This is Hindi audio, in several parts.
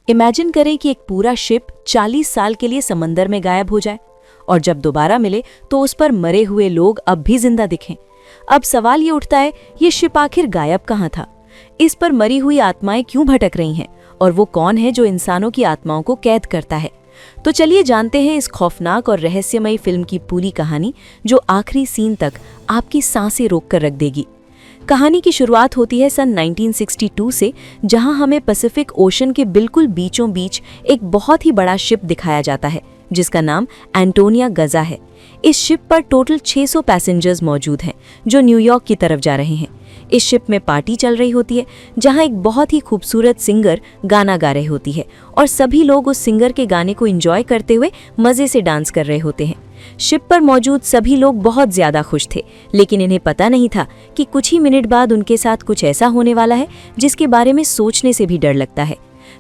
इमेजिन करें कि एक पूरा शिप 40 साल के लिए समंदर में गायब हो जाए और जब दोबारा मिले तो उस पर मरे हुए लोग अब भी जिंदा दिखें। अब सवाल ये उठता है, ये शिप आखिर गायब कहाँ था? इस पर मरी हुई आत्माएं क्यों भटक रही हैं? और वो कौन है जो इंसानों की आत्माओं को कैद करता है? तो चलिए जानते हैं इस खौफनाक और रहस्यमयी फिल्म की पूरी कहानी, जो आखिरी सीन तक आपकी सांसें रोक कर रख देगी। कहानी की शुरुआत होती है सन 1962 से, जहां हमें पैसिफिक ओशन के बिल्कुल बीचों बीच एक बहुत ही बड़ा शिप दिखाया जाता है, जिसका नाम एंटोनिया गजा है। इस शिप पर टोटल 600 पैसेंजर्स मौजूद हैं, जो न्यूयॉर्क की तरफ जा रहे हैं। इस शिप में पार्टी चल रही होती है, जहां एक बहुत ही खूबसूरत सिंगर गाना गा रही होती है और सभी लोग उस सिंगर के गाने को एंजॉय करते हुए मजे से डांस कर रहे होते हैं। शिप पर मौजूद सभी लोग बहुत ज्यादा खुश थे, लेकिन इन्हें पता नहीं था कि कुछ ही मिनट बाद उनके साथ कुछ ऐसा होने वाला है जिसके बारे में सोचने से भी डर लगता है।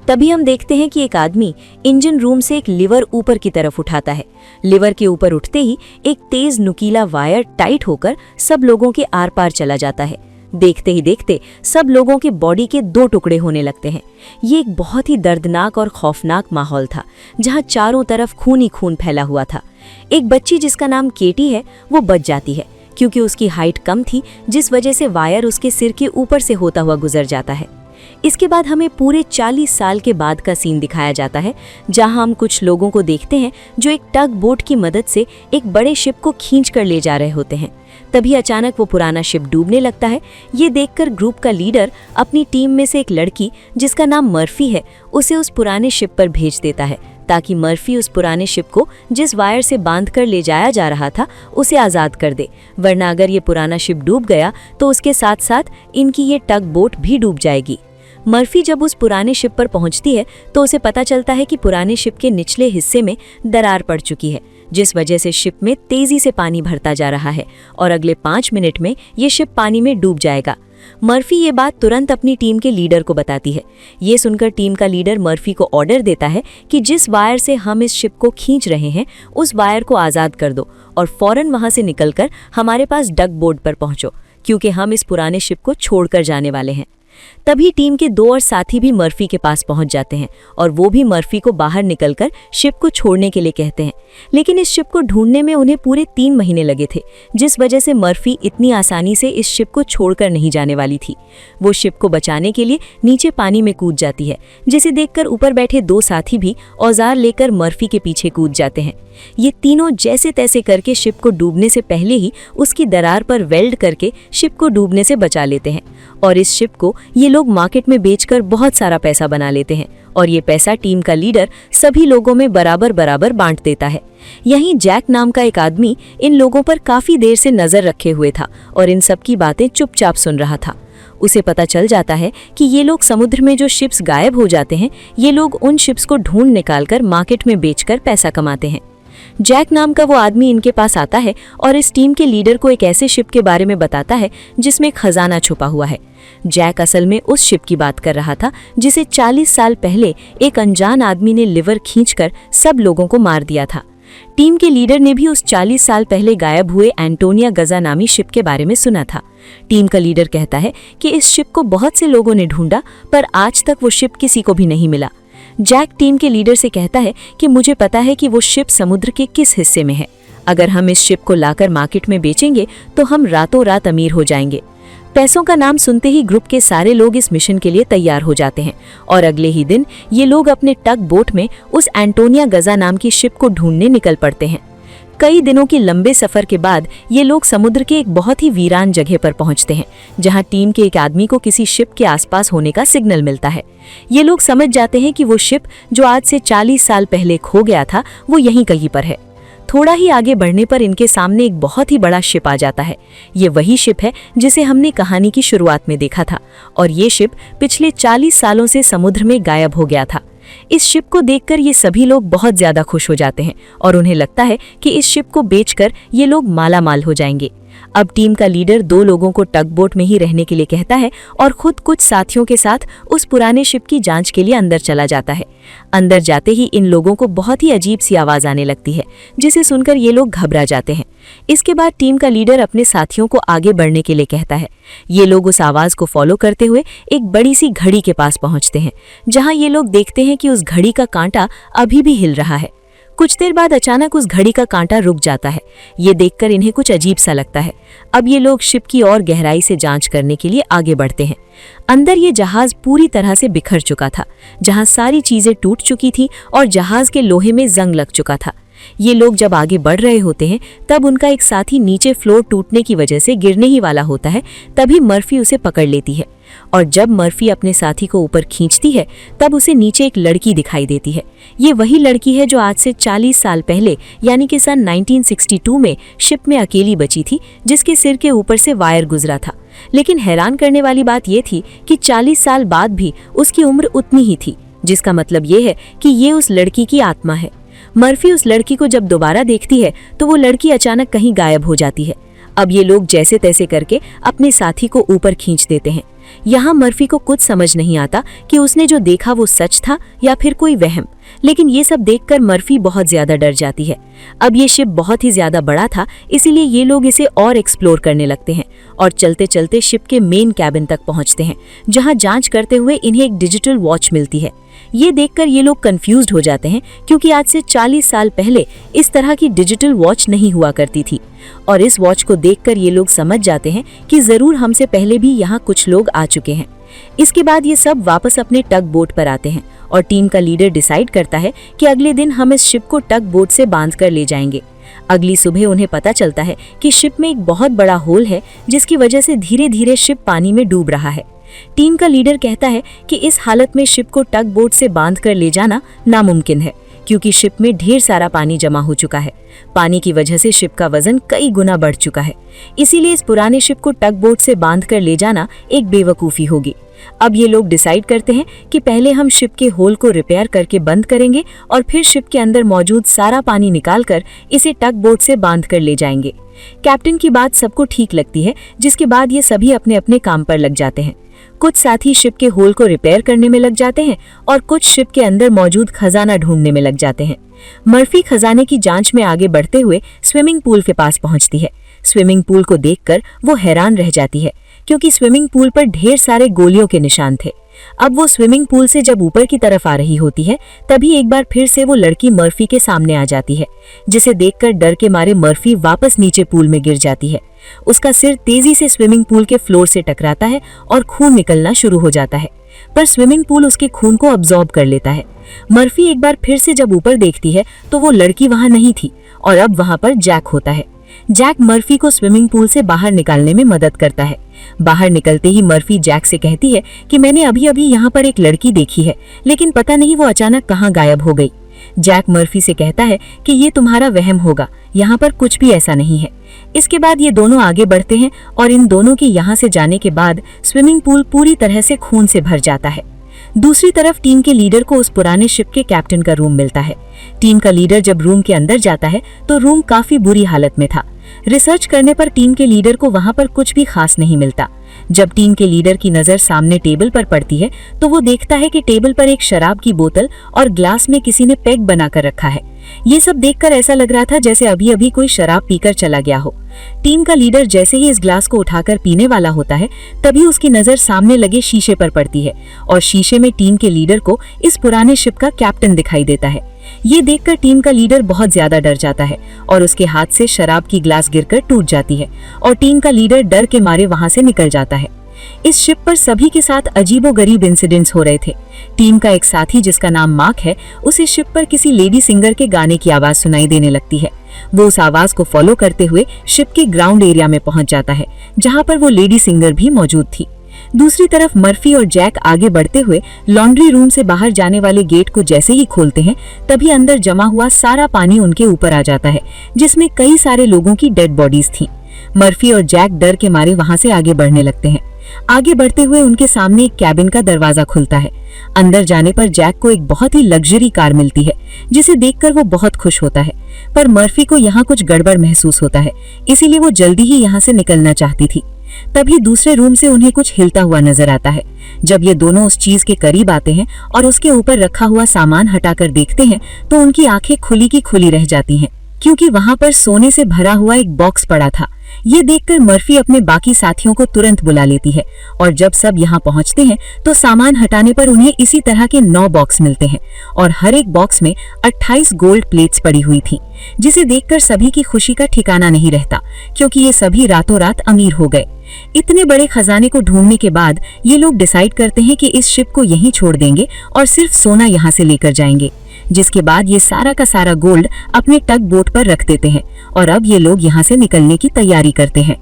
तभी हम देखते हैं कि एक आदमी इंजन रूम से एक लीवर ऊपर की तरफ उठाता है। लीवर के ऊपर उठते ही एक तेज नुकीला वायर टाइट होकर सब लोगों के आर पार चला जाता है। देखते ही देखते सब लोगों के बॉडी के 2 टुकड़े होने लगते हैं। ये एक बहुत ही दर्दनाक और खौफनाक माहौल था, जहां चारों तरफ खून ही खून फैला हुआ था। एक बच्ची जिसका नाम केटी है, वो बच जाती है क्योंकि उसकी हाइट कम थी, जिस वजह से वायर उसके सिर के ऊपर से होता हुआ गुजर जाता है। इसके बाद हमें पूरे 40 साल के बाद का सीन दिखाया जाता है, जहां हम कुछ लोगों को देखते हैं जो एक टग बोट की मदद से एक बड़े शिप को खींच कर ले जा रहे होते हैं। तभी अचानक वो पुराना शिप डूबने लगता है। ये देखकर ग्रुप का लीडर अपनी टीम में से एक लड़की, जिसका नाम मर्फी है, उसे उस पुराने शिप पर भेज देता है, ताकि मर्फी उस पुराने शिप को जिस वायर से बांध कर ले जाया जा रहा था उसे आज़ाद कर दे। वरना अगर ये पुराना शिप डूब गया तो उसके साथ साथ इनकी ये टग बोट भी डूब जाएगी। मर्फी जब उस पुराने शिप पर पहुंचती है तो उसे पता चलता है कि पुराने शिप के निचले हिस्से में दरार पड़ चुकी है, जिस वजह से शिप में तेजी से पानी भरता जा रहा है और अगले 5 मिनट में ये शिप पानी में डूब जाएगा। मर्फी ये बात तुरंत अपनी टीम के लीडर को बताती है। ये सुनकर टीम का लीडर मर्फी को ऑर्डर देता है कि जिस वायर से हम इस शिप को खींच रहे हैं उस वायर को आज़ाद कर दो और फौरन वहां से निकलकर हमारे पास डक बोट पर पहुंचो, क्योंकि हम इस पुराने शिप को छोड़कर जाने वाले हैं। तभी टीम के 2 और साथी भी मर्फी के पास पहुंच जाते हैं और वो भी मर्फी को बाहर निकलकर शिप को छोड़ने के लिए कहते हैं। लेकिन इस शिप को ढूंढने में उन्हें पूरे 3 महीने लगे थे, जिस वजह से मर्फी इतनी आसानी से इस शिप को छोड़कर नहीं जाने वाली थी। वो शिप को बचाने के लिए नीचे पानी में कूद जाती है, जिसे देखकर ऊपर बैठे 2 साथी भी औजार लेकर मर्फी के पीछे कूद जाते हैं। ये तीनों जैसे तैसे करके शिप को डूबने से पहले ही उसकी दरार पर वेल्ड करके शिप को डूबने से बचा लेते हैं और इस शिप को ये लोग मार्केट में बेचकर बहुत सारा पैसा बना लेते हैं और ये पैसा टीम का लीडर सभी लोगों में बराबर बराबर बांट देता है। यहीं जैक नाम का एक आदमी इन लोगों पर काफी देर से नजर रखे हुए था और इन सब की बातें चुपचाप सुन रहा था। उसे पता चल जाता है कि ये लोग समुद्र में जो शिप्स गायब हो जाते हैं, ये लोग उन शिप्स को ढूंढ निकालकर मार्केट में बेचकर पैसा कमाते हैं। जैक नाम का वो आदमी इनके पास आता है और इस टीम के लीडर को एक ऐसे शिप के बारे में बताता है जिसमें खजाना छुपा हुआ है। जैक असल में उस शिप की बात कर रहा था जिसे 40 साल पहले एक अनजान आदमी ने लिवर खींचकर सब लोगों को मार दिया था। टीम के लीडर ने भी उस 40 साल पहले गायब हुए एंटोनिया गजा नामी शिप के बारे में सुना था। टीम का लीडर कहता है कि इस शिप को बहुत से लोगों ने ढूंढा, पर आज तक वो शिप किसी को भी नहीं मिला। जैक टीम के लीडर से कहता है कि मुझे पता है कि वो शिप समुद्र के किस हिस्से में है। अगर हम इस शिप को लाकर मार्केट में बेचेंगे तो हम रातों रात अमीर हो जाएंगे। पैसों का नाम सुनते ही ग्रुप के सारे लोग इस मिशन के लिए तैयार हो जाते हैं और अगले ही दिन ये लोग अपने टग बोट में उस एंटोनिया गजा नाम की शिप को ढूंढने निकल पड़ते हैं। कई दिनों के लंबे सफर के बाद ये लोग समुद्र के एक बहुत ही वीरान जगह पर पहुंचते हैं, जहां टीम के एक आदमी को किसी शिप के आसपास होने का सिग्नल मिलता है। ये लोग समझ जाते हैं कि वो शिप जो आज से 40 साल पहले खो गया था वो यहीं कहीं पर है। थोड़ा ही आगे बढ़ने पर इनके सामने एक बहुत ही बड़ा शिप आ जाता है। ये वही शिप है जिसे हमने कहानी की शुरुआत में देखा था और ये शिप पिछले 40 सालों से समुद्र में गायब हो गया था। इस शिप को देखकर ये सभी लोग बहुत ज्यादा खुश हो जाते हैं और उन्हें लगता है कि इस शिप को बेचकर ये लोग माला माल हो जाएंगे। अब टीम का लीडर 2 लोगों को टग बोट में ही रहने के लिए कहता है और खुद कुछ साथियों के साथ उस पुराने शिप की जांच के लिए अंदर चला जाता है। अंदर जाते ही इन लोगों को बहुत ही अजीब सी आवाज आने लगती है, जिसे सुनकर ये लोग घबरा जाते हैं। इसके बाद टीम का लीडर अपने साथियों को आगे बढ़ने के लिए कहता है। ये लोग उस आवाज को फॉलो करते हुए एक बड़ी सी घड़ी के पास पहुंचते हैं, जहां ये लोग देखते हैं कि उस घड़ी का कांटा अभी भी हिल रहा है। कुछ देर बाद अचानक उस घड़ी का कांटा रुक जाता है। ये देखकर इन्हें कुछ अजीब सा लगता है। अब ये लोग शिप की और गहराई से जांच करने के लिए आगे बढ़ते हैं। अंदर ये जहाज पूरी तरह से बिखर चुका था, जहां सारी चीजें टूट चुकी थी और जहाज के लोहे में जंग लग चुका था। ये लोग जब आगे बढ़ रहे होते हैं तब उनका एक साथी नीचे फ्लोर टूटने की वजह से गिरने ही वाला होता है। तभी मर्फी उसे पकड़ लेती है और जब मर्फी अपने साथी को ऊपर खींचती है तब उसे नीचे एक लड़की दिखाई देती है। ये वही लड़की है जो आज से 40 साल पहले यानी कि सन 1962 में शिप में अकेली बची थी, जिसके सिर के ऊपर से वायर गुजरा था। लेकिन हैरान करने वाली बात यह थी कि 40 साल बाद भी उसकी उम्र उतनी ही थी, जिसका मतलब ये है कि ये उस लड़की की आत्मा है। मर्फी उस लड़की को जब दोबारा देखती है तो वो लड़की अचानक कहीं गायब हो जाती है। अब ये लोग जैसे तैसे करके अपने साथी को ऊपर खींच देते हैं। यहाँ मर्फी को कुछ समझ नहीं आता कि उसने जो देखा वो सच था या फिर कोई वहम, लेकिन ये सब देखकर मर्फी बहुत ज्यादा डर जाती है। अब ये शिप बहुत ही ज्यादा बड़ा था, इसीलिए ये लोग इसे और एक्सप्लोर करने लगते हैं और चलते चलते शिप के मेन कैबिन तक पहुंचते हैं, जहां जांच करते हुए इन्हें एक डिजिटल वॉच मिलती है। ये देखकर ये लोग कंफ्यूज्ड हो जाते हैं, क्योंकि आज से 40 साल पहले इस तरह की डिजिटल वॉच नहीं हुआ करती थी। और इस वॉच को देखकर ये लोग समझ जाते हैं कि जरूर हमसे पहले भी यहाँ कुछ लोग आ चुके हैं। इसके बाद ये सब वापस अपने टग बोट पर आते हैं और टीम का लीडर डिसाइड करता है कि अगले दिन हम इस शिप को टग बोट से बांध कर ले जाएंगे। अगली सुबह उन्हें पता चलता है कि शिप में एक बहुत बड़ा होल है, जिसकी वजह से धीरे धीरे शिप पानी में डूब रहा है। टीम का लीडर कहता है कि इस हालत में शिप को टग बोट से बांध कर ले जाना नामुमकिन है, क्योंकि शिप में ढेर सारा पानी जमा हो चुका है। पानी की वजह से शिप का वजन कई गुना बढ़ चुका है। इसीलिए इस पुराने शिप को टग बोट से बांध कर ले जाना एक बेवकूफ़ी होगी। अब ये लोग डिसाइड करते हैं कि पहले हम शिप के होल को रिपेयर करके बंद करेंगे और फिर शिप के अंदर मौजूद सारा पानी निकालकर इसे टग बोट से बांध कर ले जाएंगे। कैप्टन की बात सबको ठीक लगती है, जिसके बाद ये सभी अपने अपने काम पर लग जाते हैं। कुछ साथी शिप के होल को रिपेयर करने में लग जाते हैं और कुछ शिप के अंदर मौजूद खजाना ढूंढने में लग जाते हैं। मर्फी खजाने की जांच में आगे बढ़ते हुए स्विमिंग पूल के पास पहुंचती है। स्विमिंग पूल को देखकर वो हैरान रह जाती है, क्योंकि स्विमिंग पूल पर ढेर सारे गोलियों के निशान थे। अब वो स्विमिंग पूल से जब ऊपर की तरफ आ रही होती है, तभी एक बार फिर से वो लड़की मर्फी के सामने आ जाती है, जिसे देखकर डर के मारे मर्फी वापस नीचे पूल में गिर जाती है। उसका सिर तेजी से स्विमिंग पूल के फ्लोर से टकराता है और खून निकलना शुरू हो जाता है, पर स्विमिंग पूल उसके खून को अब्सॉर्ब कर लेता है। मर्फी एक बार फिर से जब ऊपर देखती है तो वो लड़की वहां नहीं थी और अब वहां पर जैक होता है। जैक मर्फी को स्विमिंग पूल से बाहर निकालने में मदद करता है। बाहर निकलते ही मर्फी जैक से कहती है कि मैंने अभी अभी यहाँ पर एक लड़की देखी है, लेकिन पता नहीं वो अचानक कहाँ गायब हो गई। जैक मर्फी से कहता है कि ये तुम्हारा वहम होगा, यहाँ पर कुछ भी ऐसा नहीं है। इसके बाद ये दोनों आगे बढ़ते हैं और इन दोनों के यहाँ से जाने के बाद स्विमिंग पूल पूरी तरह से खून से भर जाता है। दूसरी तरफ टीम के लीडर को उस पुराने शिप के कैप्टन का रूम मिलता है। टीम का लीडर जब रूम के अंदर जाता है तो रूम काफी बुरी हालत में था। रिसर्च करने पर टीम के लीडर को वहां पर कुछ भी खास नहीं मिलता। जब टीम के लीडर की नजर सामने टेबल पर पड़ती है तो वो देखता है कि टेबल पर एक शराब की बोतल और ग्लास में किसी ने पैक बनाकर रखा है। ये सब देखकर ऐसा लग रहा था जैसे अभी अभी कोई शराब पीकर चला गया हो। टीम का लीडर जैसे ही इस ग्लास को उठाकर पीने वाला होता है, तभी उसकी नजर सामने लगे शीशे पर पड़ती है और शीशे में टीम के लीडर को इस पुराने शिप का कैप्टन दिखाई देता है। ये देखकर टीम का लीडर बहुत ज्यादा डर जाता है और उसके हाथ से शराब की ग्लास गिरकर टूट जाती है और टीम का लीडर डर के मारे वहां से निकल जाता है। इस शिप पर सभी के साथ अजीबोगरीब इंसिडेंट्स हो रहे थे। टीम का एक साथी जिसका नाम मार्क है, उसे शिप पर किसी लेडी सिंगर के गाने की आवाज सुनाई देने लगती है। वो उस आवाज को फॉलो करते हुए शिप के ग्राउंड एरिया में पहुंच जाता है, जहां पर वो लेडी सिंगर भी मौजूद थी। दूसरी तरफ मर्फी और जैक आगे बढ़ते हुए लॉन्ड्री रूम से बाहर जाने वाले गेट को जैसे ही खोलते हैं, तभी अंदर जमा हुआ सारा पानी उनके ऊपर आ जाता है, जिसमें कई सारे लोगों की डेड बॉडीज थी। मर्फी और जैक डर के मारे वहां से आगे बढ़ने लगते हैं। आगे बढ़ते हुए उनके सामने एक कैबिन का दरवाजा खुलता है। अंदर जाने पर जैक को एक बहुत ही लग्जरी कार मिलती है, जिसे देखकर वो बहुत खुश होता है। पर मर्फी को यहाँ कुछ गड़बड़ महसूस होता है, इसीलिए वो जल्दी ही यहाँ से निकलना चाहती थी। तभी दूसरे रूम से उन्हें कुछ हिलता हुआ नजर आता है। जब ये दोनों उस चीज के करीब आते हैं और उसके ऊपर रखा हुआ सामान हटाकर देखते हैं तो उनकी आंखें खुली की खुली रह जाती हैं, क्योंकि वहां पर सोने से भरा हुआ एक बॉक्स पड़ा था। ये देखकर मर्फी अपने बाकी साथियों को तुरंत बुला लेती है और जब सब यहाँ पहुँचते हैं तो सामान हटाने पर उन्हें इसी तरह के 9 बॉक्स मिलते हैं और हर एक बॉक्स में 28 गोल्ड प्लेट्स पड़ी हुई थी, जिसे देखकर सभी की खुशी का ठिकाना नहीं रहता, क्योंकि ये सभी रातों रात अमीर हो गए। इतने बड़े खजाने को ढूंढने के बाद ये लोग डिसाइड करते हैं कि इस शिप को यहीं छोड़ देंगे और सिर्फ सोना यहाँ से लेकर जाएंगे, जिसके बाद ये सारा का सारा गोल्ड अपने टग बोट पर रख देते हैं और अब ये लोग यहाँ से निकलने की तैयारी करते हैं।